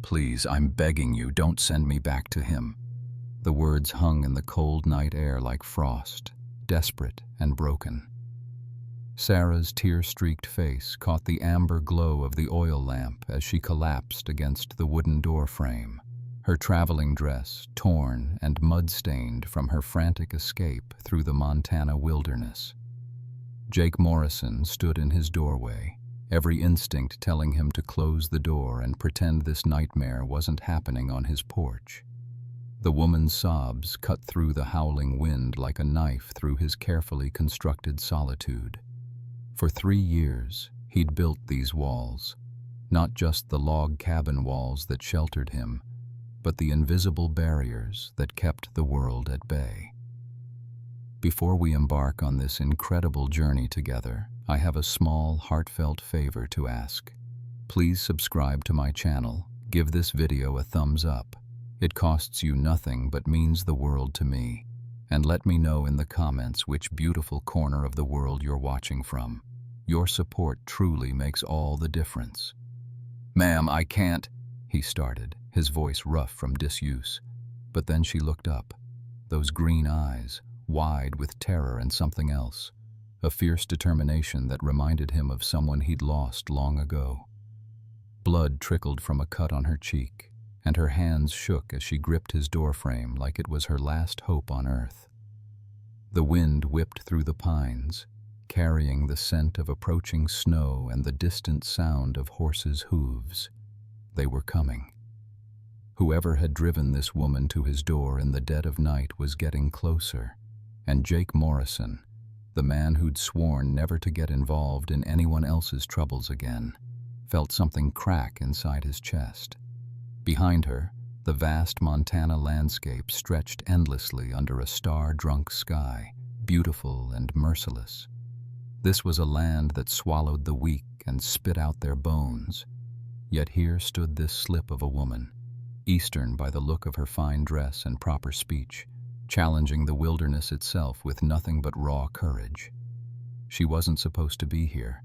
Please, I'm begging you, don't send me back to him." The words hung in the cold night air like frost, desperate and broken. Sarah's tear-streaked face caught the amber glow of the oil lamp as she collapsed against the wooden door frame, her traveling dress torn and mud-stained from her frantic escape through the Montana wilderness. Jake Morrison stood in his doorway, every instinct telling him to close the door and pretend this nightmare wasn't happening on his porch. The woman's sobs cut through the howling wind like a knife through his carefully constructed solitude. For 3 years, he'd built these walls, not just the log cabin walls that sheltered him, but the invisible barriers that kept the world at bay. Before we embark on this incredible journey together, I have a small, heartfelt favor to ask. Please subscribe to my channel, give this video a thumbs up. It costs you nothing but means the world to me. And let me know in the comments which beautiful corner of the world you're watching from. Your support truly makes all the difference. "Ma'am, I can't," he started, his voice rough from disuse. But then she looked up, those green eyes, wide with terror and something else, a fierce determination that reminded him of someone he'd lost long ago. Blood trickled from a cut on her cheek, and her hands shook as she gripped his doorframe like it was her last hope on earth. The wind whipped through the pines, carrying the scent of approaching snow and the distant sound of horses' hooves. They were coming. Whoever had driven this woman to his door in the dead of night was getting closer, and Jake Morrison, the man who'd sworn never to get involved in anyone else's troubles again, felt something crack inside his chest. Behind her, the vast Montana landscape stretched endlessly under a star-drunk sky, beautiful and merciless. This was a land that swallowed the weak and spit out their bones. Yet here stood this slip of a woman, Eastern by the look of her fine dress and proper speech, challenging the wilderness itself with nothing but raw courage. She wasn't supposed to be here.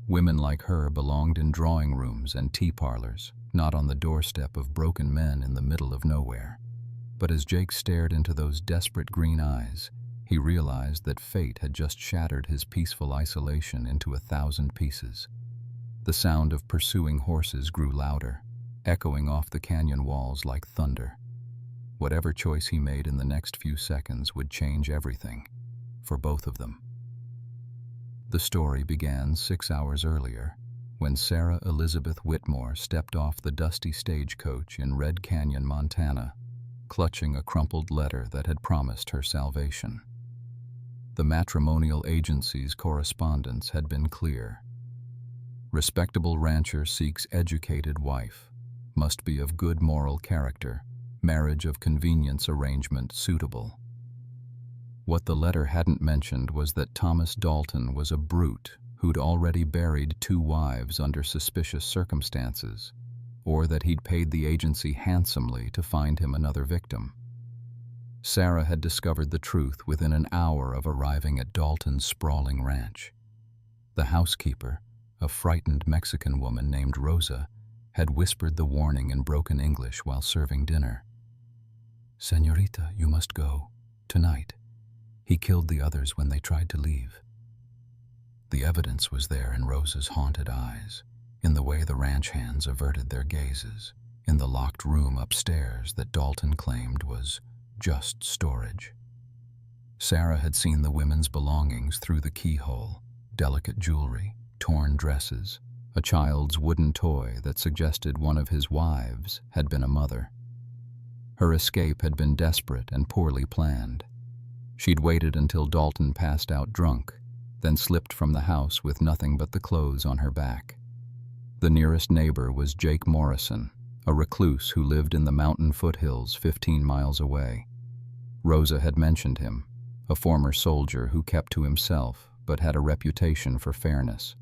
Women like her belonged in drawing rooms and tea parlors, not on the doorstep of broken men in the middle of nowhere. But as Jake stared into those desperate green eyes, he realized that fate had just shattered his peaceful isolation into 1,000 pieces. The sound of pursuing horses grew louder, echoing off the canyon walls like thunder. Whatever choice he made in the next few seconds would change everything, for both of them. The story began 6 hours earlier, when Sarah Elizabeth Whitmore stepped off the dusty stagecoach in Red Canyon, Montana, clutching a crumpled letter that had promised her salvation. The matrimonial agency's correspondence had been clear. Respectable rancher seeks educated wife, must be of good moral character, marriage of convenience arrangement suitable. What the letter hadn't mentioned was that Thomas Dalton was a brute who'd already buried 2 wives under suspicious circumstances, or that he'd paid the agency handsomely to find him another victim. Sarah had discovered the truth within an hour of arriving at Dalton's sprawling ranch. The housekeeper, a frightened Mexican woman named Rosa, had whispered the warning in broken English while serving dinner. "Señorita, you must go. Tonight. He killed the others when they tried to leave." The evidence was there in Rosa's haunted eyes, in the way the ranch hands averted their gazes, in the locked room upstairs that Dalton claimed was just storage. Sarah had seen the women's belongings through the keyhole, delicate jewelry, torn dresses, a child's wooden toy that suggested one of his wives had been a mother. Her escape had been desperate and poorly planned. She'd waited until Dalton passed out drunk, then slipped from the house with nothing but the clothes on her back. The nearest neighbor was Jake Morrison, a recluse who lived in the mountain foothills 15 miles away. Rosa had mentioned him, a former soldier who kept to himself but had a reputation for fairness.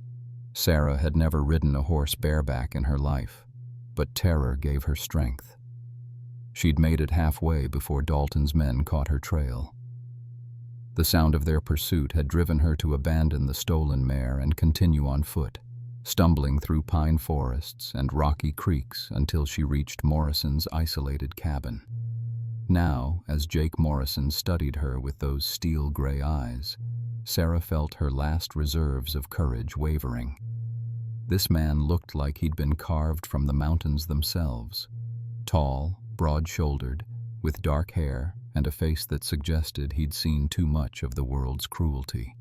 Sarah had never ridden a horse bareback in her life, but terror gave her strength. She'd made it halfway before Dalton's men caught her trail. The sound of their pursuit had driven her to abandon the stolen mare and continue on foot, stumbling through pine forests and rocky creeks until she reached Morrison's isolated cabin. Now, as Jake Morrison studied her with those steel-gray eyes, Sarah felt her last reserves of courage wavering. This man looked like he'd been carved from the mountains themselves. Tall, broad-shouldered, with dark hair and a face that suggested he'd seen too much of the world's cruelty.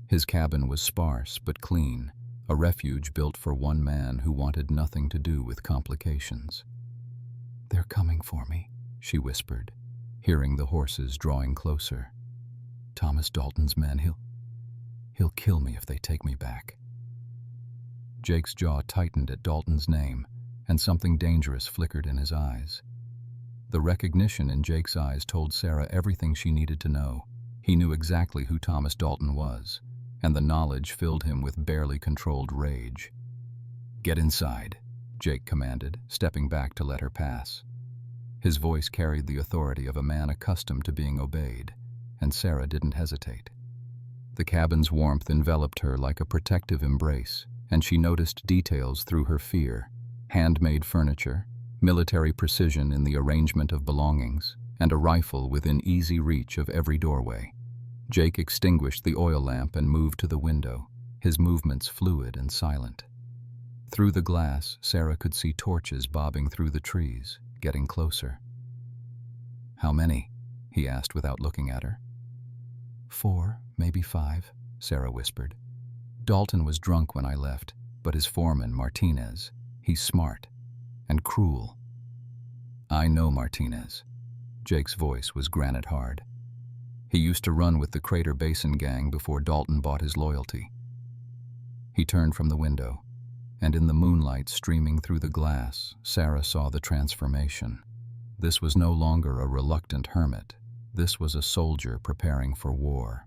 His cabin was sparse but clean, a refuge built for one man who wanted nothing to do with complications. "They're coming for me," she whispered, hearing the horses drawing closer. "Thomas Dalton's men, he'll kill me if they take me back." Jake's jaw tightened at Dalton's name, and something dangerous flickered in his eyes. The recognition in Jake's eyes told Sarah everything she needed to know. He knew exactly who Thomas Dalton was, and the knowledge filled him with barely controlled rage. "Get inside," Jake commanded, stepping back to let her pass. His voice carried the authority of a man accustomed to being obeyed, and Sarah didn't hesitate. The cabin's warmth enveloped her like a protective embrace, and she noticed details through her fear: handmade furniture, military precision in the arrangement of belongings, and a rifle within easy reach of every doorway. Jake extinguished the oil lamp and moved to the window, his movements fluid and silent. Through the glass, Sarah could see torches bobbing through the trees, getting closer. "How many?" he asked without looking at her. "4, maybe 5, Sarah whispered. "Dalton was drunk when I left, but his foreman, Martinez, he's smart and cruel." "I know Martinez." Jake's voice was granite hard. "He used to run with the Crater Basin gang before Dalton bought his loyalty." He turned from the window, and in the moonlight streaming through the glass, Sarah saw the transformation. This was no longer a reluctant hermit. This was a soldier preparing for war.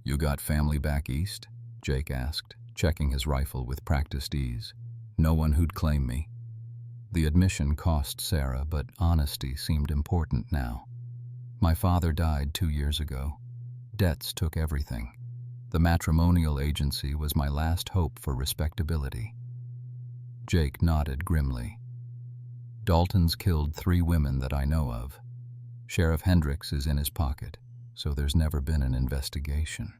"You got family back east?" Jake asked, checking his rifle with practiced ease. "No one who'd claim me?" The admission cost Sarah, but honesty seemed important now. "My father died 2 years ago. Debts took everything. The matrimonial agency was my last hope for respectability." Jake nodded grimly. "Dalton's killed 3 women that I know of. Sheriff Hendricks is in his pocket, so there's never been an investigation."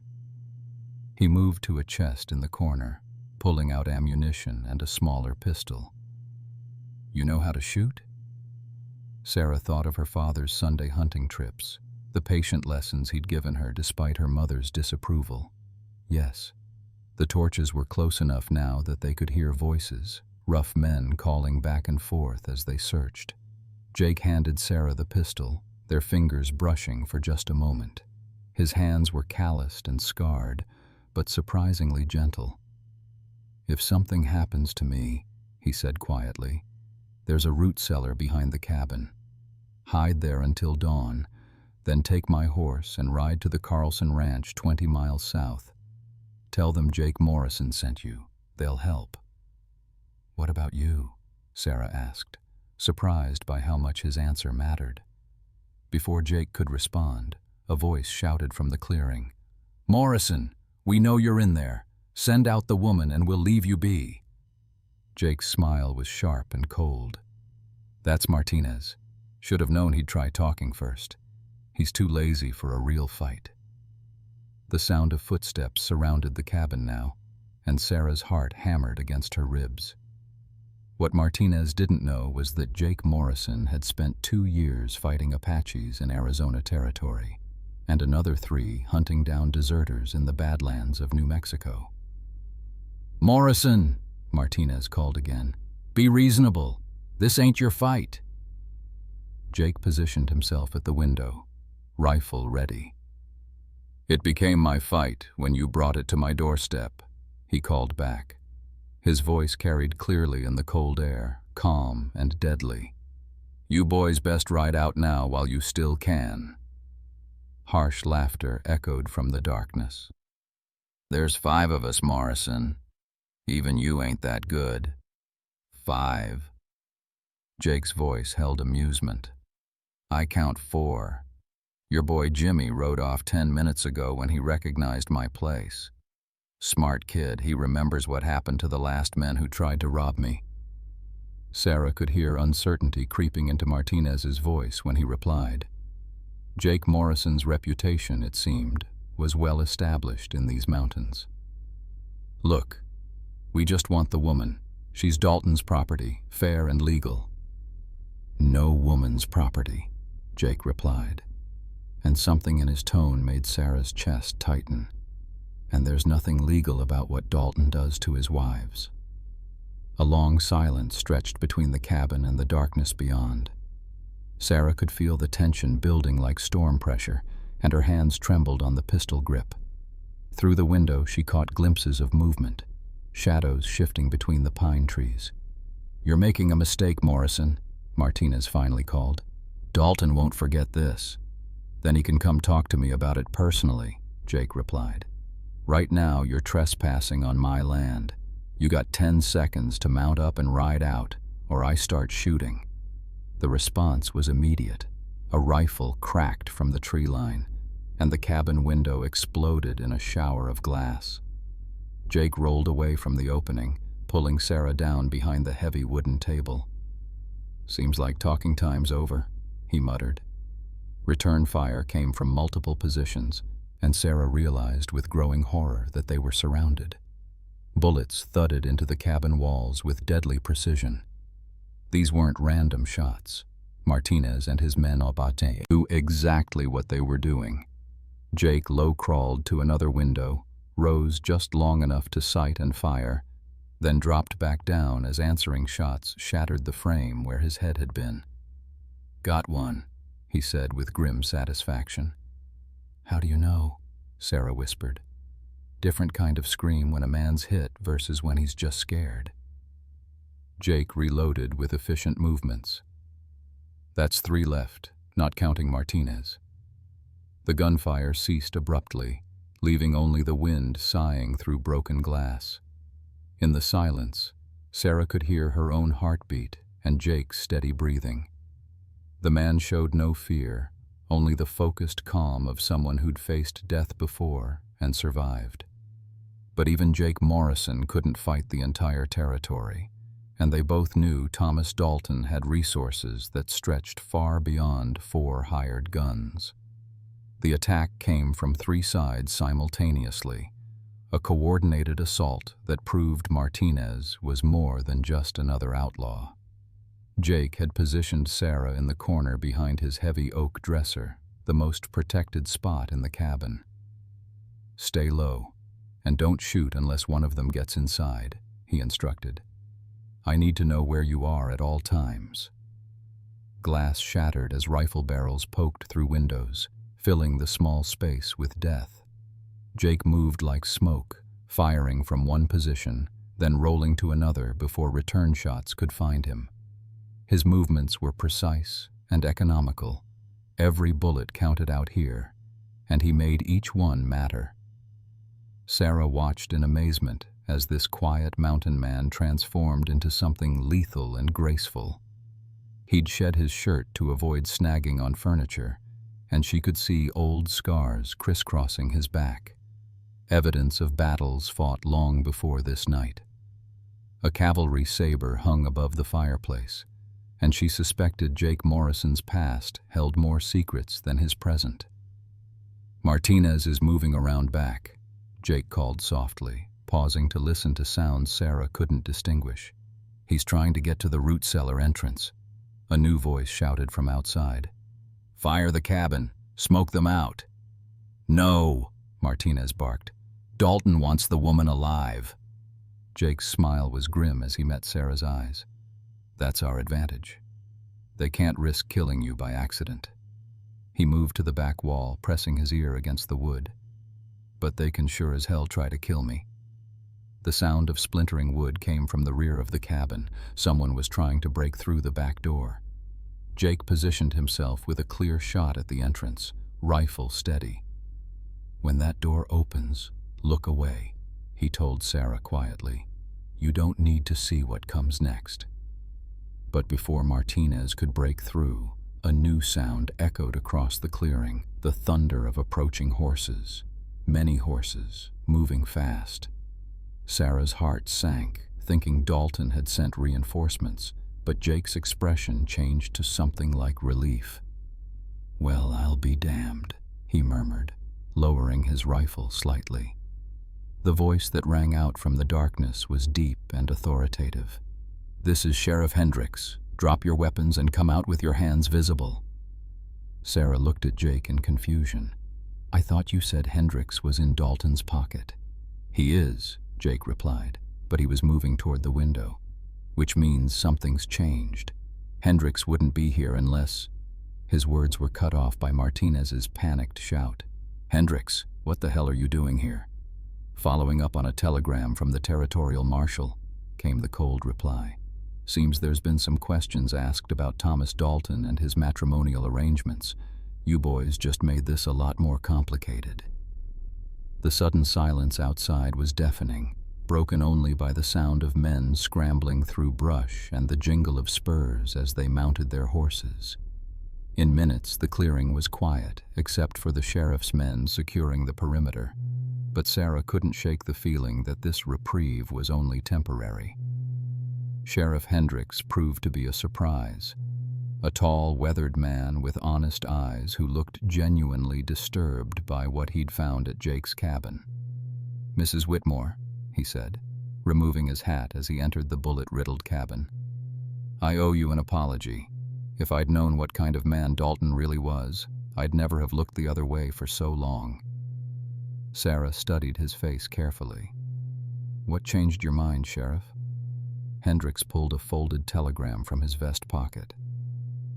He moved to a chest in the corner, pulling out ammunition and a smaller pistol. "You know how to shoot?" Sarah thought of her father's Sunday hunting trips, the patient lessons he'd given her despite her mother's disapproval. Yes. The torches were close enough now that they could hear voices, rough men calling back and forth as they searched. Jake handed Sarah the pistol, their fingers brushing for just a moment. His hands were calloused and scarred, but surprisingly gentle. "If something happens to me," he said quietly, "there's a root cellar behind the cabin. Hide there until dawn, then take my horse and ride to the Carlson Ranch 20 miles south. Tell them Jake Morrison sent you. They'll help." "What about you?" Sarah asked, surprised by how much his answer mattered. Before Jake could respond, a voice shouted from the clearing, "Morrison, we know you're in there. Send out the woman and we'll leave you be." Jake's smile was sharp and cold. "That's Martinez. Should have known he'd try talking first. He's too lazy for a real fight." The sound of footsteps surrounded the cabin now, and Sarah's heart hammered against her ribs. What Martinez didn't know was that Jake Morrison had spent 2 years fighting Apaches in Arizona territory, and another 3 hunting down deserters in the Badlands of New Mexico. "Morrison," Martinez called again, "be reasonable. This ain't your fight." Jake positioned himself at the window, rifle ready. "It became my fight when you brought it to my doorstep," he called back. His voice carried clearly in the cold air, calm and deadly. "You boys best ride out now while you still can." Harsh laughter echoed from the darkness. "There's 5 of us, Morrison. Even you ain't that good." 5. Jake's voice held amusement. "I count 4. Your boy Jimmy rode off 10 minutes ago when he recognized my place. Smart kid, he remembers what happened to the last men who tried to rob me. Sarah could hear uncertainty creeping into Martinez's voice when he replied. Jake Morrison's reputation, it seemed, was well established in these mountains. Look, we just want the woman. She's Dalton's property, fair and legal. No woman's property, Jake replied, and something in his tone made Sarah's chest tighten. And there's nothing legal about what Dalton does to his wives. A long silence stretched between the cabin and the darkness beyond. Sarah could feel the tension building like storm pressure, and her hands trembled on the pistol grip. Through the window, she caught glimpses of movement, shadows shifting between the pine trees. You're making a mistake, Morrison, Martinez finally called. Dalton won't forget this. Then he can come talk to me about it personally, Jake replied. Right now, you're trespassing on my land. You got 10 seconds to mount up and ride out, or I start shooting. The response was immediate. A rifle cracked from the tree line, and the cabin window exploded in a shower of glass. Jake rolled away from the opening, pulling Sarah down behind the heavy wooden table. Seems like talking time's over, he muttered. Return fire came from multiple positions, and Sarah realized with growing horror that they were surrounded. Bullets thudded into the cabin walls with deadly precision. These weren't random shots. Martinez and his men knew exactly what they were doing. Jake low-crawled to another window, rose just long enough to sight and fire, then dropped back down as answering shots shattered the frame where his head had been. Got one, he said with grim satisfaction. How do you know? Sarah whispered. Different kind of scream when a man's hit versus when he's just scared. Jake reloaded with efficient movements. That's 3 left, not counting Martinez. The gunfire ceased abruptly, leaving only the wind sighing through broken glass. In the silence, Sarah could hear her own heartbeat and Jake's steady breathing. The man showed no fear, only the focused calm of someone who'd faced death before and survived. But even Jake Morrison couldn't fight the entire territory, and they both knew Thomas Dalton had resources that stretched far beyond 4 hired guns. The attack came from 3 sides simultaneously, a coordinated assault that proved Martinez was more than just another outlaw. Jake had positioned Sarah in the corner behind his heavy oak dresser, the most protected spot in the cabin. Stay low, and don't shoot unless one of them gets inside, he instructed. I need to know where you are at all times. Glass shattered as rifle barrels poked through windows, filling the small space with death. Jake moved like smoke, firing from one position, then rolling to another before return shots could find him. His movements were precise and economical. Every bullet counted out here, and he made each one matter. Sarah watched in amazement as this quiet mountain man transformed into something lethal and graceful. He'd shed his shirt to avoid snagging on furniture, and she could see old scars crisscrossing his back, evidence of battles fought long before this night. A cavalry saber hung above the fireplace, and she suspected Jake Morrison's past held more secrets than his present. Martinez is moving around back, Jake called softly, pausing to listen to sounds Sarah couldn't distinguish. He's trying to get to the root cellar entrance. A new voice shouted from outside. Fire the cabin. Smoke them out. No, Martinez barked. Dalton wants the woman alive. Jake's smile was grim as he met Sarah's eyes. That's our advantage. They can't risk killing you by accident. He moved to the back wall, pressing his ear against the wood. But they can sure as hell try to kill me. The sound of splintering wood came from the rear of the cabin. Someone was trying to break through the back door. Jake positioned himself with a clear shot at the entrance, rifle steady. When that door opens, look away, he told Sarah quietly. You don't need to see what comes next. But before Martinez could break through, a new sound echoed across the clearing, the thunder of approaching horses. Many horses, moving fast, Sarah's heart sank, thinking Dalton had sent reinforcements, but Jake's expression changed to something like relief. "Well, I'll be damned," he murmured, lowering his rifle slightly. The voice that rang out from the darkness was deep and authoritative. "This is Sheriff Hendricks. Drop your weapons and come out with your hands visible." Sarah looked at Jake in confusion. "I thought you said Hendricks was in Dalton's pocket." "He is," Jake replied, "but he was moving toward the window, which means something's changed. Hendricks wouldn't be here unless—" His words were cut off by Martinez's panicked shout. "Hendricks, what the hell are you doing here?" "Following up on a telegram from the territorial marshal," came the cold reply. "Seems there's been some questions asked about Thomas Dalton and his matrimonial arrangements. You boys just made this a lot more complicated." The sudden silence outside was deafening, broken only by the sound of men scrambling through brush and the jingle of spurs as they mounted their horses. In minutes, the clearing was quiet, except for the sheriff's men securing the perimeter. But Sarah couldn't shake the feeling that this reprieve was only temporary. Sheriff Hendricks proved to be a surprise. A tall, weathered man with honest eyes who looked genuinely disturbed by what he'd found at Jake's cabin. "Mrs. Whitmore," he said, removing his hat as he entered the bullet-riddled cabin. "I owe you an apology. If I'd known what kind of man Dalton really was, I'd never have looked the other way for so long." Sarah studied his face carefully. "What changed your mind, Sheriff?" Hendricks pulled a folded telegram from his vest pocket.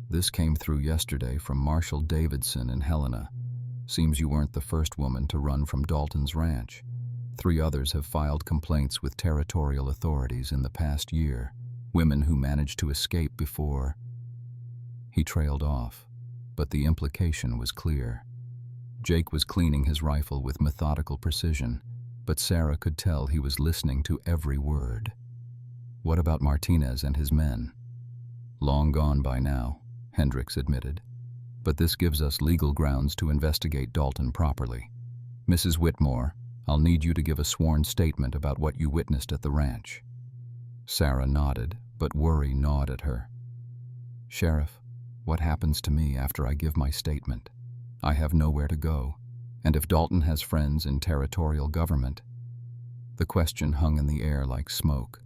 "This came through yesterday from Marshal Davidson in Helena. Seems you weren't the first woman to run from Dalton's ranch. 3 others have filed complaints with territorial authorities in the past year, women who managed to escape before—" He trailed off, but the implication was clear. Jake was cleaning his rifle with methodical precision, but Sarah could tell he was listening to every word. "What about Martinez and his men?" "Long gone by now," Hendricks admitted. "But this gives us legal grounds to investigate Dalton properly. Mrs. Whitmore, I'll need you to give a sworn statement about what you witnessed at the ranch." Sarah nodded, but worry gnawed at her. "Sheriff, what happens to me after I give my statement? I have nowhere to go, and if Dalton has friends in territorial government—" The question hung in the air like smoke.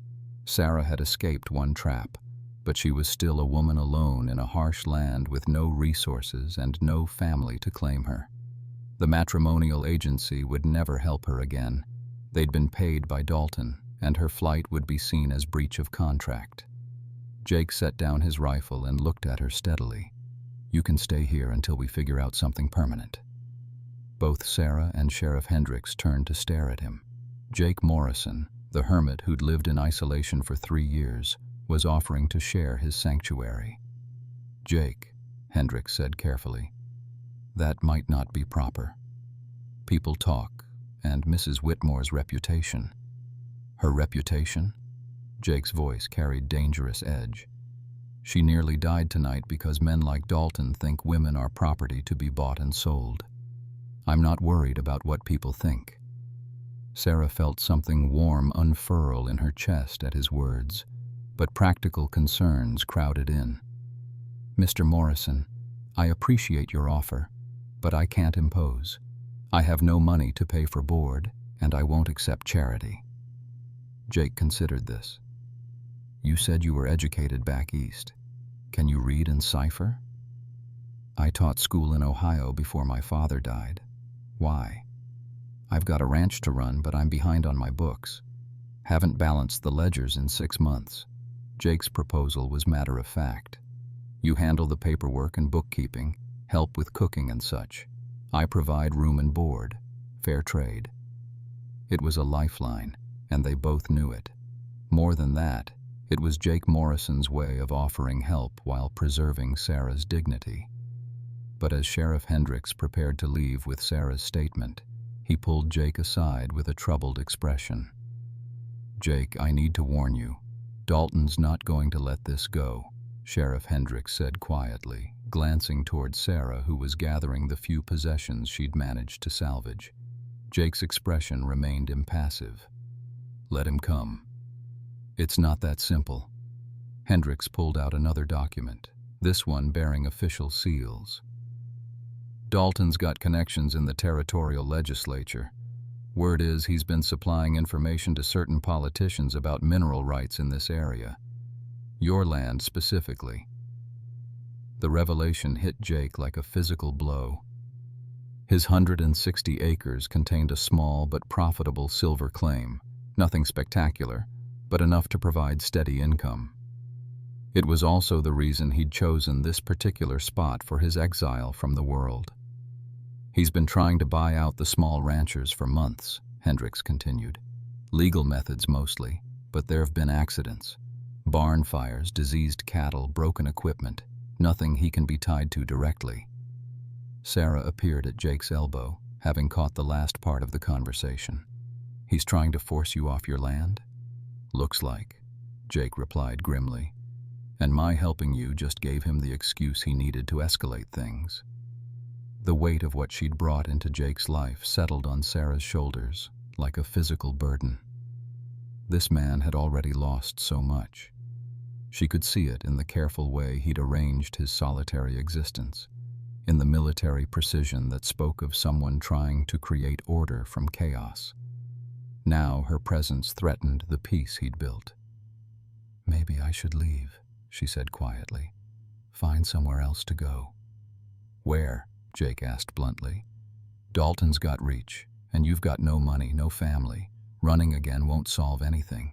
Sarah had escaped one trap, but she was still a woman alone in a harsh land with no resources and no family to claim her. The matrimonial agency would never help her again. They'd been paid by Dalton, and her flight would be seen as breach of contract. Jake set down his rifle and looked at her steadily. "You can stay here until we figure out something permanent." Both Sarah and Sheriff Hendricks turned to stare at him. Jake Morrison, the hermit who'd lived in isolation for 3 years, was offering to share his sanctuary. "Jake," Hendricks said carefully, "that might not be proper. People talk, and Mrs. Whitmore's reputation—" "Her reputation?" Jake's voice carried dangerous edge. "She nearly died tonight because men like Dalton think women are property to be bought and sold. I'm not worried about what people think." Sarah felt something warm unfurl in her chest at his words, but practical concerns crowded in. "Mr. Morrison, I appreciate your offer, but I can't impose. I have no money to pay for board, and I won't accept charity." Jake considered this. "You said you were educated back east. Can you read and cipher?" "I taught school in Ohio before my father died." "Why?" "I've got a ranch to run, but I'm behind on my books. Haven't balanced the ledgers in 6 months." Jake's proposal was matter-of-fact. "You handle the paperwork and bookkeeping, help with cooking and such. I provide room and board. Fair trade." It was a lifeline, and they both knew it. More than that, it was Jake Morrison's way of offering help while preserving Sarah's dignity. But as Sheriff Hendricks prepared to leave with Sarah's statement, he pulled Jake aside with a troubled expression. "Jake, I need to warn you. Dalton's not going to let this go," Sheriff Hendricks said quietly, glancing toward Sarah, who was gathering the few possessions she'd managed to salvage. Jake's expression remained impassive. Let him come. It's not that simple. Hendricks pulled out another document, this one bearing official seals. Dalton's got connections in the territorial legislature. Word is he's been supplying information to certain politicians about mineral rights in this area. Your land specifically. The revelation hit Jake like a physical blow. His 160 acres contained a small but profitable silver claim, nothing spectacular, but enough to provide steady income. It was also the reason he'd chosen this particular spot for his exile from the world. He's been trying to buy out the small ranchers for months, Hendricks continued. Legal methods mostly, but there have been accidents. Barn fires, diseased cattle, broken equipment. Nothing he can be tied to directly. Sarah appeared at Jake's elbow, having caught the last part of the conversation. He's trying to force you off your land? Looks like, Jake replied grimly. And my helping you just gave him the excuse he needed to escalate things. The weight of what she'd brought into Jake's life settled on Sarah's shoulders, like a physical burden. This man had already lost so much. She could see it in the careful way he'd arranged his solitary existence, in the military precision that spoke of someone trying to create order from chaos. Now her presence threatened the peace he'd built. Maybe I should leave, she said quietly. Find somewhere else to go. Where? Jake asked bluntly. Dalton's got reach, and you've got no money, no family. Running again won't solve anything.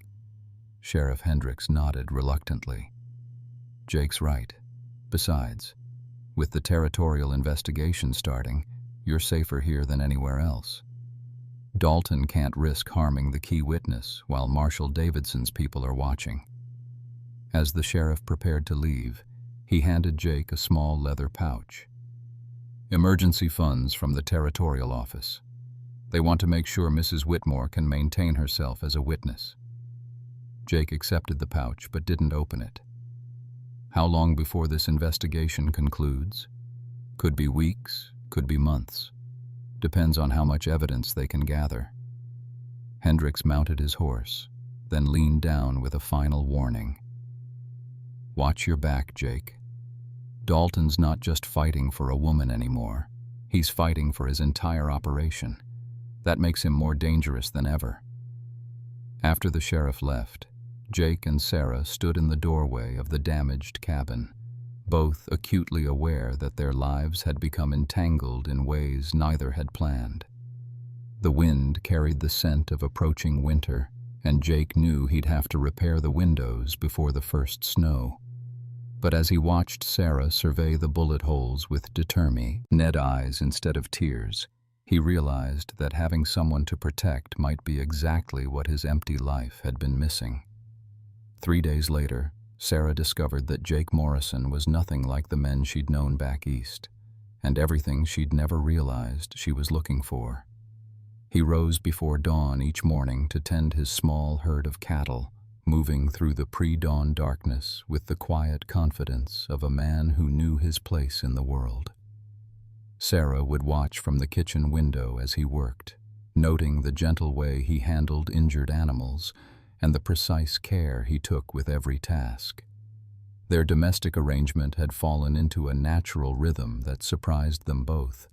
Sheriff Hendricks nodded reluctantly. Jake's right. Besides, with the territorial investigation starting, you're safer here than anywhere else. Dalton can't risk harming the key witness while Marshal Davidson's people are watching. As the sheriff prepared to leave, he handed Jake a small leather pouch. Emergency funds from the territorial office. They want to make sure Mrs. Whitmore can maintain herself as a witness. Jake accepted the pouch but didn't open it. How long before this investigation concludes? Could be weeks, could be months. Depends on how much evidence they can gather. Hendricks mounted his horse, then leaned down with a final warning. Watch your back, Jake. Dalton's not just fighting for a woman anymore. He's fighting for his entire operation. That makes him more dangerous than ever. After the sheriff left, Jake and Sarah stood in the doorway of the damaged cabin, both acutely aware that their lives had become entangled in ways neither had planned. The wind carried the scent of approaching winter, and Jake knew he'd have to repair the windows before the first snow. But as he watched Sarah survey the bullet holes with determined eyes instead of tears, he realized that having someone to protect might be exactly what his empty life had been missing. 3 days later, Sarah discovered that Jake Morrison was nothing like the men she'd known back east, and everything she'd never realized she was looking for. He rose before dawn each morning to tend his small herd of cattle, moving through the pre-dawn darkness with the quiet confidence of a man who knew his place in the world. Sarah would watch from the kitchen window as he worked, noting the gentle way he handled injured animals and the precise care he took with every task. Their domestic arrangement had fallen into a natural rhythm that surprised them both.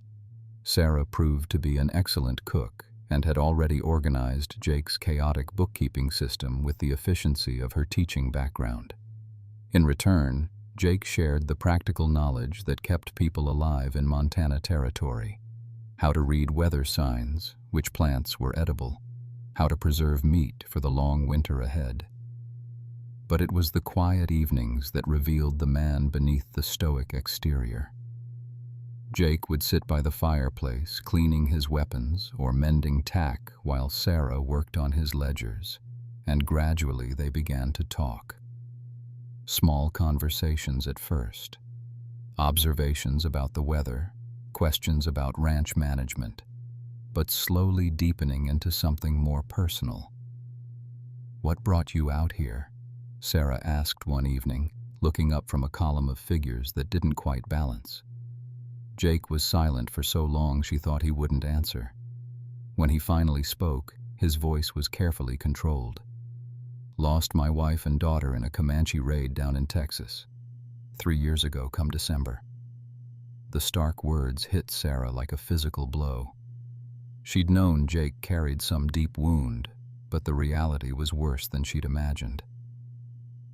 Sarah proved to be an excellent cook and had already organized Jake's chaotic bookkeeping system with the efficiency of her teaching background. In return, Jake shared the practical knowledge that kept people alive in Montana territory: how to read weather signs, which plants were edible, how to preserve meat for the long winter ahead. But it was the quiet evenings that revealed the man beneath the stoic exterior. Jake would sit by the fireplace, cleaning his weapons or mending tack while Sarah worked on his ledgers, and gradually they began to talk. Small conversations at first, observations about the weather, questions about ranch management, but slowly deepening into something more personal. "What brought you out here?" Sarah asked one evening, looking up from a column of figures that didn't quite balance. Jake was silent for so long she thought he wouldn't answer. When he finally spoke, His voice was carefully controlled. "Lost my wife and daughter in a Comanche raid down in Texas. 3 years ago come December." The stark words hit Sarah like a physical blow. She'd known Jake carried some deep wound, but the reality was worse than she'd imagined.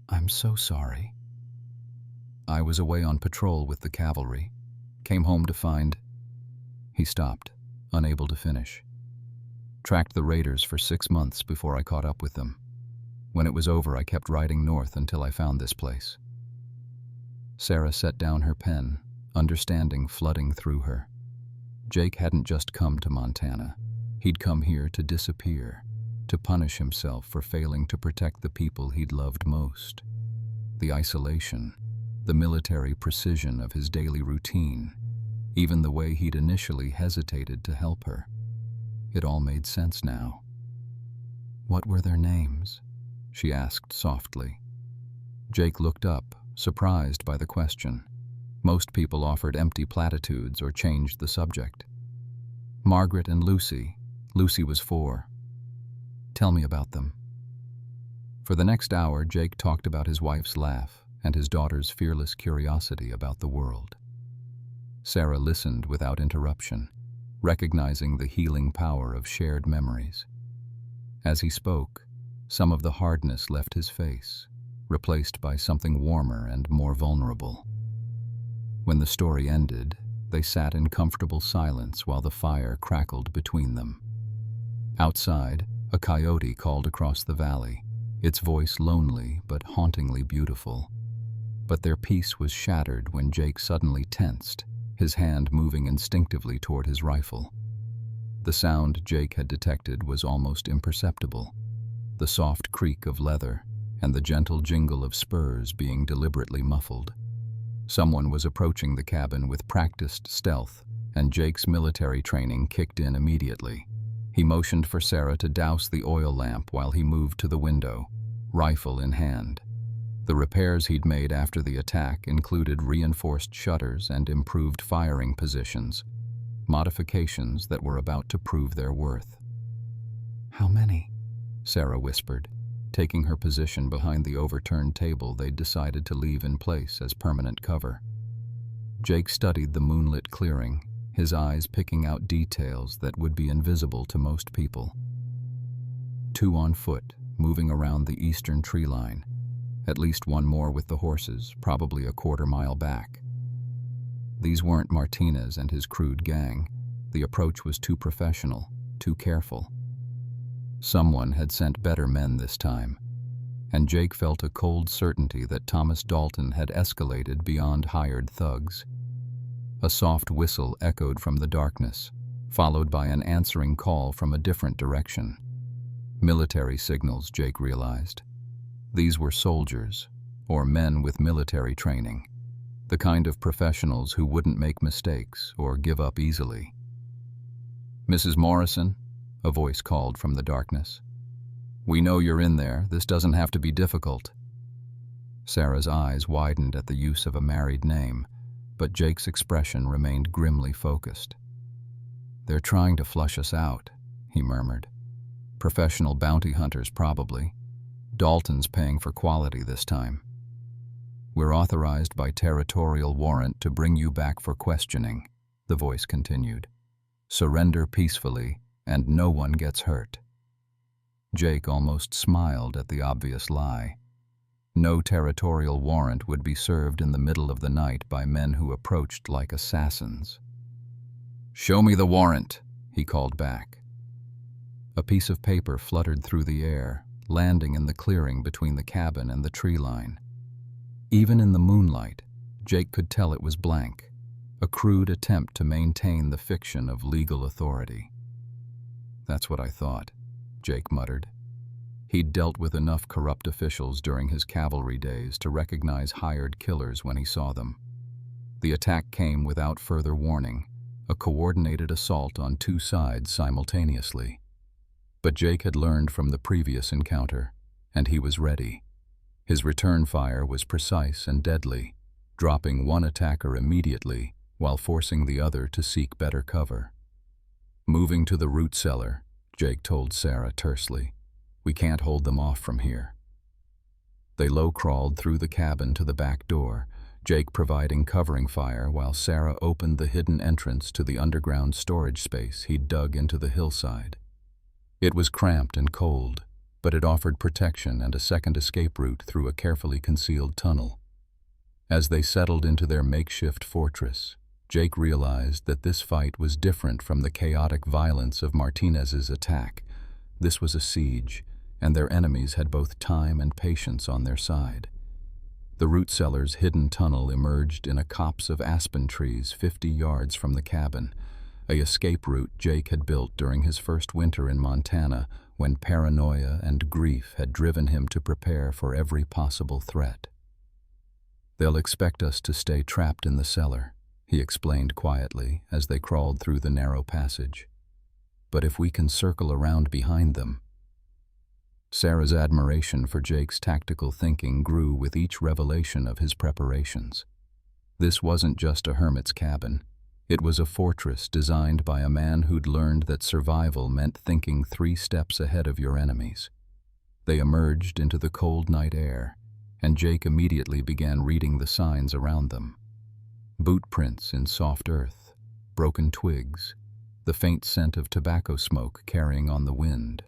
"I'm so sorry." "I was away on patrol with the cavalry. Came home to find..." He stopped, unable to finish. "Tracked the raiders for 6 months before I caught up with them. When it was over, I kept riding north until I found this place." Sarah set down her pen, understanding flooding through her. Jake hadn't just come to Montana. He'd come here to disappear, to punish himself for failing to protect the people he'd loved most. The isolation, the military precision of his daily routine, even the way he'd initially hesitated to help her. It all made sense now. "What were their names?" she asked softly. Jake looked up, surprised by the question. Most people offered empty platitudes or changed the subject. "Margaret and Lucy. Lucy was 4. Tell me about them." For the next hour, Jake talked about his wife's laugh and his daughter's fearless curiosity about the world. Sarah listened without interruption, recognizing the healing power of shared memories. As he spoke, some of the hardness left his face, replaced by something warmer and more vulnerable. When the story ended, they sat in comfortable silence while the fire crackled between them. Outside, a coyote called across the valley, its voice lonely but hauntingly beautiful. But their peace was shattered when Jake suddenly tensed, his hand moving instinctively toward his rifle. The sound Jake had detected was almost imperceptible, the soft creak of leather and the gentle jingle of spurs being deliberately muffled. Someone was approaching the cabin with practiced stealth, and Jake's military training kicked in immediately. He motioned for Sarah to douse the oil lamp while he moved to the window, rifle in hand. The repairs he'd made after the attack included reinforced shutters and improved firing positions, modifications that were about to prove their worth. "How many?" Sarah whispered, taking her position behind the overturned table they'd decided to leave in place as permanent cover. Jake studied the moonlit clearing, his eyes picking out details that would be invisible to most people. 2 on foot, moving around the eastern tree line. At least one more with the horses, probably a 1/4 mile back. These weren't Martinez and his crude gang. The approach was too professional, too careful. Someone had sent better men this time, and Jake felt a cold certainty that Thomas Dalton had escalated beyond hired thugs. A soft whistle echoed from the darkness, followed by an answering call from a different direction. Military signals, Jake realized. These were soldiers, or men with military training, the kind of professionals who wouldn't make mistakes or give up easily. "Mrs. Morrison," a voice called from the darkness. "We know you're in there. This doesn't have to be difficult." Sarah's eyes widened at the use of a married name, but Jake's expression remained grimly focused. "They're trying to flush us out," he murmured. "Professional bounty hunters, probably. Dalton's paying for quality this time. We're authorized by territorial warrant to bring you back for questioning," the voice continued. "Surrender peacefully, and no one gets hurt." Jake almost smiled at the obvious lie. No territorial warrant would be served in the middle of the night by men who approached like assassins. "Show me the warrant," he called back. A piece of paper fluttered through the air, landing in the clearing between the cabin and the tree line. Even in the moonlight, Jake could tell it was blank, a crude attempt to maintain the fiction of legal authority. "That's what I thought," Jake muttered. He'd dealt with enough corrupt officials during his cavalry days to recognize hired killers when he saw them. The attack came without further warning, a coordinated assault on 2 sides simultaneously. But Jake had learned from the previous encounter, and he was ready. His return fire was precise and deadly, dropping one attacker immediately while forcing the other to seek better cover. Moving to the root cellar, Jake told Sarah tersely. "We can't hold them off from here." They low-crawled through the cabin to the back door, Jake providing covering fire while Sarah opened the hidden entrance to the underground storage space he'd dug into the hillside. It was cramped and cold, but it offered protection and a second escape route through a carefully concealed tunnel. As they settled into their makeshift fortress, Jake realized that this fight was different from the chaotic violence of Martinez's attack. This was a siege, and their enemies had both time and patience on their side. The root cellar's hidden tunnel emerged in a copse of aspen trees 50 yards from the cabin, a escape route Jake had built during his first winter in Montana when paranoia and grief had driven him to prepare for every possible threat. "They'll expect us to stay trapped in the cellar," he explained quietly as they crawled through the narrow passage. "But if we can circle around behind them..." Sarah's admiration for Jake's tactical thinking grew with each revelation of his preparations. This wasn't just a hermit's cabin. It was a fortress designed by a man who'd learned that survival meant thinking 3 steps ahead of your enemies. They emerged into the cold night air, and Jake immediately began reading the signs around them. Boot prints in soft earth, broken twigs, the faint scent of tobacco smoke carrying on the wind,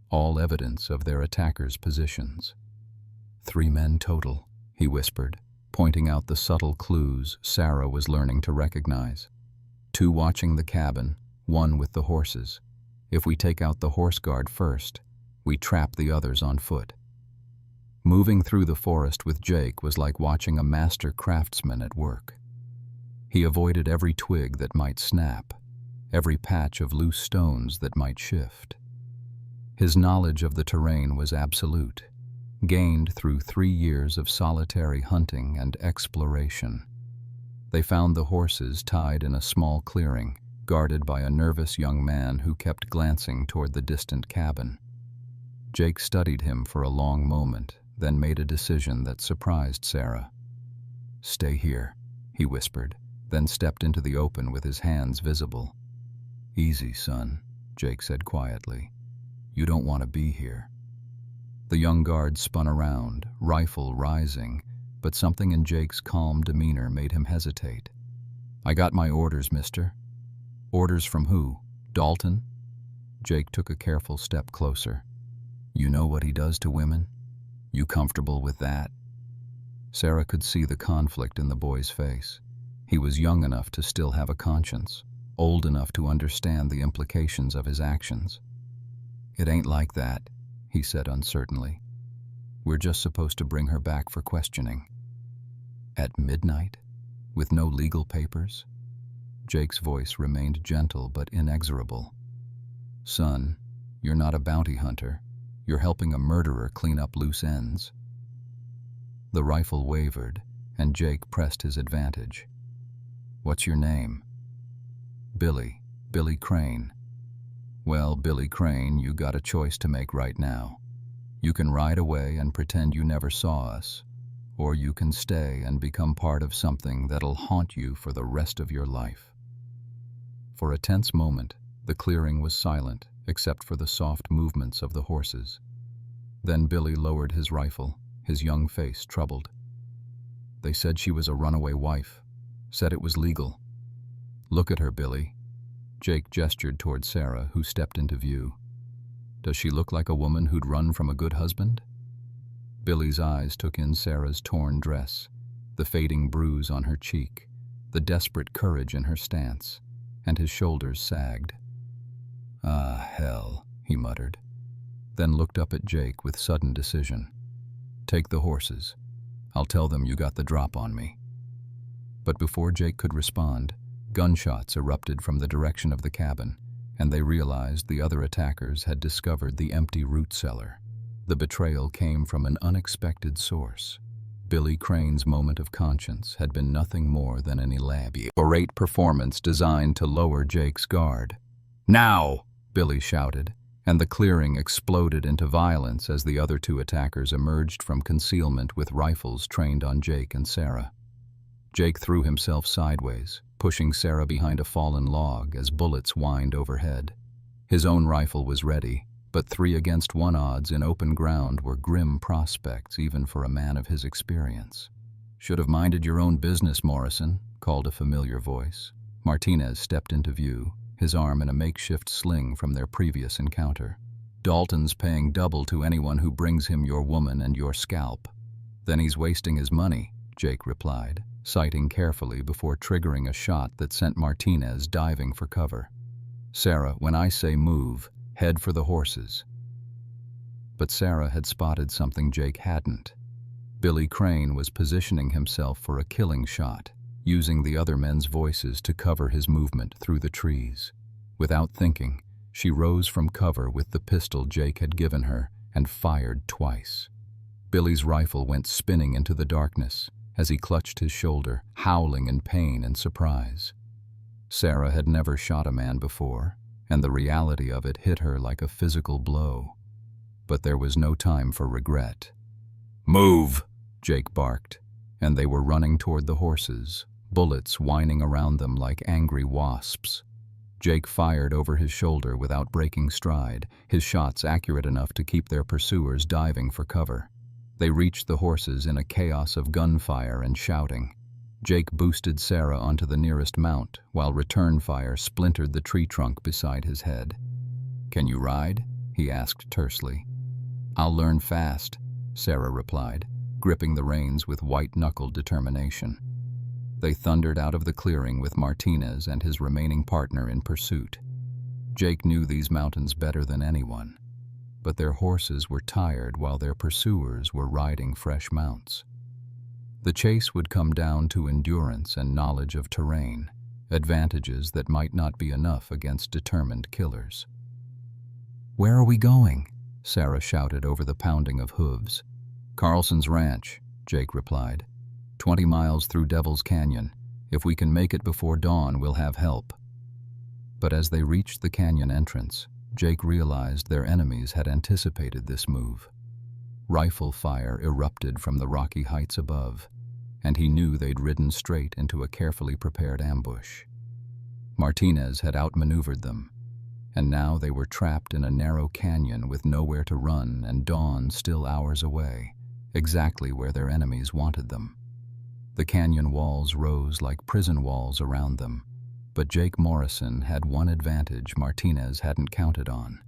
all evidence of their attackers' positions. 3 men total, he whispered, pointing out the subtle clues Sarah was learning to recognize. 2 watching the cabin, 1 with the horses. If we take out the horse guard first, we trap the others on foot. Moving through the forest with Jake was like watching a master craftsman at work. He avoided every twig that might snap, every patch of loose stones that might shift. His knowledge of the terrain was absolute, gained through 3 years of solitary hunting and exploration. They found the horses tied in a small clearing, guarded by a nervous young man who kept glancing toward the distant cabin. Jake studied him for a long moment, then made a decision that surprised Sarah. "Stay here," he whispered, then stepped into the open with his hands visible. "Easy, son," Jake said quietly. "You don't want to be here." The young guard spun around, rifle rising, but something in Jake's calm demeanor made him hesitate. "I got my orders, mister." "Orders from who? Dalton?" Jake took a careful step closer. "You know what he does to women? You comfortable with that?" Sarah could see the conflict in the boy's face. He was young enough to still have a conscience, old enough to understand the implications of his actions. "It ain't like that," he said uncertainly. "We're just supposed to bring her back for questioning." "At midnight? With no legal papers?" Jake's voice remained gentle but inexorable. "Son, you're not a bounty hunter. You're helping a murderer clean up loose ends." The rifle wavered, and Jake pressed his advantage. "What's your name?" Billy Crane." "Well, Billy Crane, you got a choice to make right now. You can ride away and pretend you never saw us, or you can stay and become part of something that'll haunt you for the rest of your life." For a tense moment, the clearing was silent, except for the soft movements of the horses. Then Billy lowered his rifle, his young face troubled. "They said she was a runaway wife, said it was legal." "Look at her, Billy." Jake gestured toward Sarah, who stepped into view. "Does she look like a woman who'd run from a good husband?" Billy's eyes took in Sarah's torn dress, the fading bruise on her cheek, the desperate courage in her stance, and his shoulders sagged. "Ah, hell," he muttered, then looked up at Jake with sudden decision. "Take the horses. I'll tell them you got the drop on me." But before Jake could respond, gunshots erupted from the direction of the cabin, and they realized the other attackers had discovered the empty root cellar. The betrayal came from an unexpected source. Billy Crane's moment of conscience had been nothing more than an elaborate performance designed to lower Jake's guard. "Now!" Billy shouted, and the clearing exploded into violence as the other 2 attackers emerged from concealment with rifles trained on Jake and Sarah. Jake threw himself sideways, pushing Sarah behind a fallen log as bullets whined overhead. His own rifle was ready, but 3-against-1 odds in open ground were grim prospects even for a man of his experience. "Should have minded your own business, Morrison," called a familiar voice. Martinez stepped into view, his arm in a makeshift sling from their previous encounter. "Dalton's paying double to anyone who brings him your woman and your scalp." "Then he's wasting his money," Jake replied, sighting carefully before triggering a shot that sent Martinez diving for cover. "Sarah, when I say move, head for the horses." But Sarah had spotted something Jake hadn't. Billy Crane was positioning himself for a killing shot, using the other men's voices to cover his movement through the trees. Without thinking, she rose from cover with the pistol Jake had given her and fired twice. Billy's rifle went spinning into the darkness as he clutched his shoulder, howling in pain and surprise. Sarah had never shot a man before, and the reality of it hit her like a physical blow. But there was no time for regret. "Move!" Jake barked, and they were running toward the horses, bullets whining around them like angry wasps. Jake fired over his shoulder without breaking stride, his shots accurate enough to keep their pursuers diving for cover. They reached the horses in a chaos of gunfire and shouting. Jake boosted Sarah onto the nearest mount, while return fire splintered the tree trunk beside his head. "Can you ride?" he asked tersely. "I'll learn fast," Sarah replied, gripping the reins with white-knuckled determination. They thundered out of the clearing with Martinez and his remaining partner in pursuit. Jake knew these mountains better than anyone, but their horses were tired while their pursuers were riding fresh mounts. The chase would come down to endurance and knowledge of terrain, advantages that might not be enough against determined killers. "Where are we going?" Sarah shouted over the pounding of hooves. "Carlson's ranch," Jake replied. 20 miles through Devil's Canyon. If we can make it before dawn, we'll have help." But as they reached the canyon entrance, Jake realized their enemies had anticipated this move. Rifle fire erupted from the rocky heights above, and he knew they'd ridden straight into a carefully prepared ambush. Martinez had outmaneuvered them, and now they were trapped in a narrow canyon with nowhere to run and dawn still hours away, exactly where their enemies wanted them. The canyon walls rose like prison walls around them, but Jake Morrison had one advantage Martinez hadn't counted on: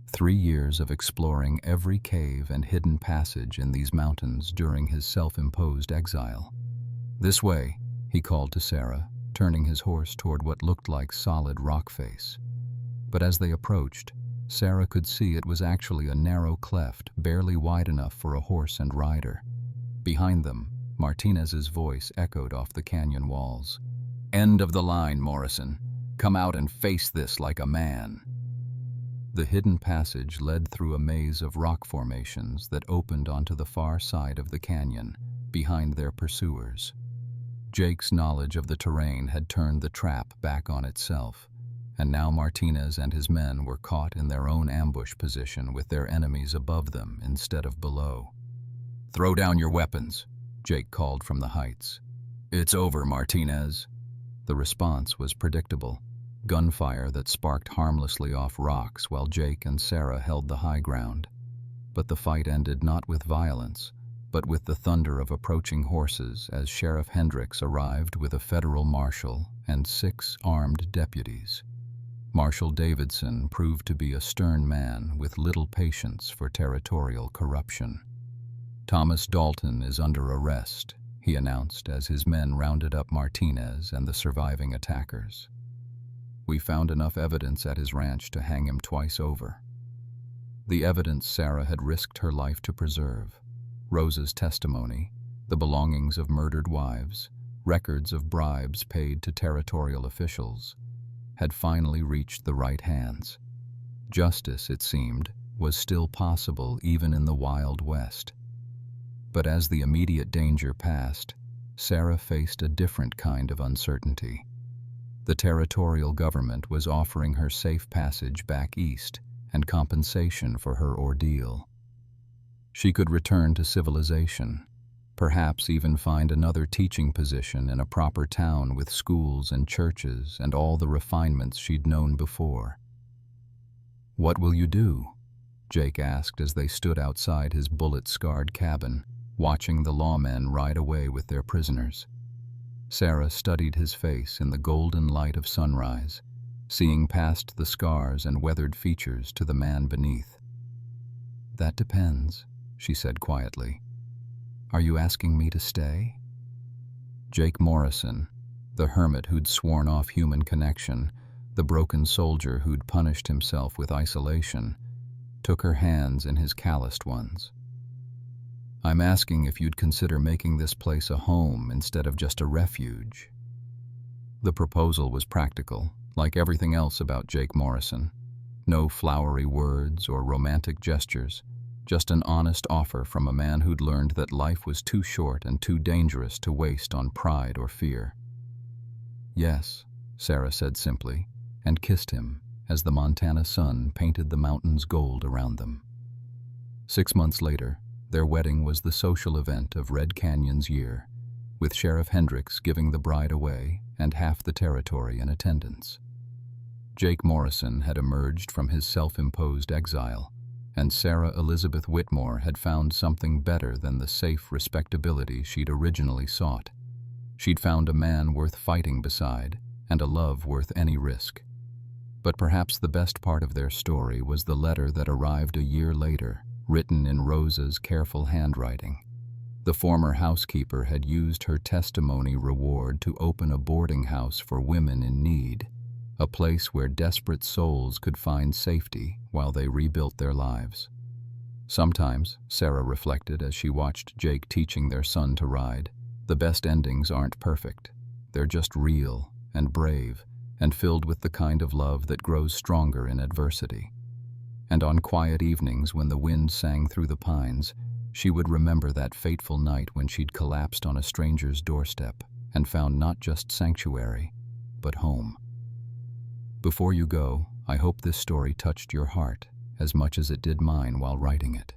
3 years of exploring every cave and hidden passage in these mountains during his self-imposed exile. "This way," he called to Sarah, turning his horse toward what looked like solid rock face. But as they approached, Sarah could see it was actually a narrow cleft barely wide enough for a horse and rider. Behind them, Martinez's voice echoed off the canyon walls. "End of the line, Morrison. Come out and face this like a man." The hidden passage led through a maze of rock formations that opened onto the far side of the canyon, behind their pursuers. Jake's knowledge of the terrain had turned the trap back on itself, and now Martinez and his men were caught in their own ambush position with their enemies above them instead of below. "Throw down your weapons," Jake called from the heights. "It's over, Martinez." The response was predictable: gunfire that sparked harmlessly off rocks while Jake and Sarah held the high ground. But the fight ended not with violence, but with the thunder of approaching horses as Sheriff Hendricks arrived with a federal marshal and 6 armed deputies. Marshal Davidson proved to be a stern man with little patience for territorial corruption. "Thomas Dalton is under arrest," he announced as his men rounded up Martinez and the surviving attackers. "We found enough evidence at his ranch to hang him twice over." The evidence Sarah had risked her life to preserve: Rosa's testimony, the belongings of murdered wives, records of bribes paid to territorial officials, had finally reached the right hands. Justice, it seemed, was still possible even in the Wild West. But as the immediate danger passed, Sarah faced a different kind of uncertainty. The territorial government was offering her safe passage back east and compensation for her ordeal. She could return to civilization, perhaps even find another teaching position in a proper town with schools and churches and all the refinements she'd known before. "What will you do?" Jake asked as they stood outside his bullet-scarred cabin, watching the lawmen ride away with their prisoners. Sarah studied his face in the golden light of sunrise, seeing past the scars and weathered features to the man beneath. "That depends," she said quietly. "Are you asking me to stay?" Jake Morrison, the hermit who'd sworn off human connection, the broken soldier who'd punished himself with isolation, took her hands in his calloused ones. "I'm asking if you'd consider making this place a home instead of just a refuge." The proposal was practical, like everything else about Jake Morrison. No flowery words or romantic gestures, just an honest offer from a man who'd learned that life was too short and too dangerous to waste on pride or fear. "Yes," Sarah said simply, and kissed him as the Montana sun painted the mountains gold around them. 6 months later, their wedding was the social event of Red Canyon's year, with Sheriff Hendricks giving the bride away and half the territory in attendance. Jake Morrison had emerged from his self-imposed exile, and Sarah Elizabeth Whitmore had found something better than the safe respectability she'd originally sought. She'd found a man worth fighting beside, and a love worth any risk. But perhaps the best part of their story was the letter that arrived a year later, written in Rosa's careful handwriting. The former housekeeper had used her testimony reward to open a boarding house for women in need, a place where desperate souls could find safety while they rebuilt their lives. Sometimes, Sarah reflected as she watched Jake teaching their son to ride, the best endings aren't perfect. They're just real and brave and filled with the kind of love that grows stronger in adversity. And on quiet evenings when the wind sang through the pines, she would remember that fateful night when she'd collapsed on a stranger's doorstep and found not just sanctuary, but home. Before you go, I hope this story touched your heart as much as it did mine while writing it.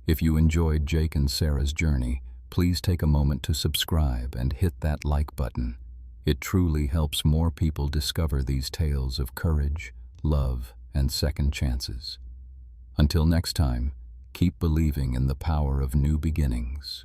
If you enjoyed Jake and Sarah's journey, please take a moment to subscribe and hit that like button. It truly helps more people discover these tales of courage, love, and second chances. Until next time, keep believing in the power of new beginnings.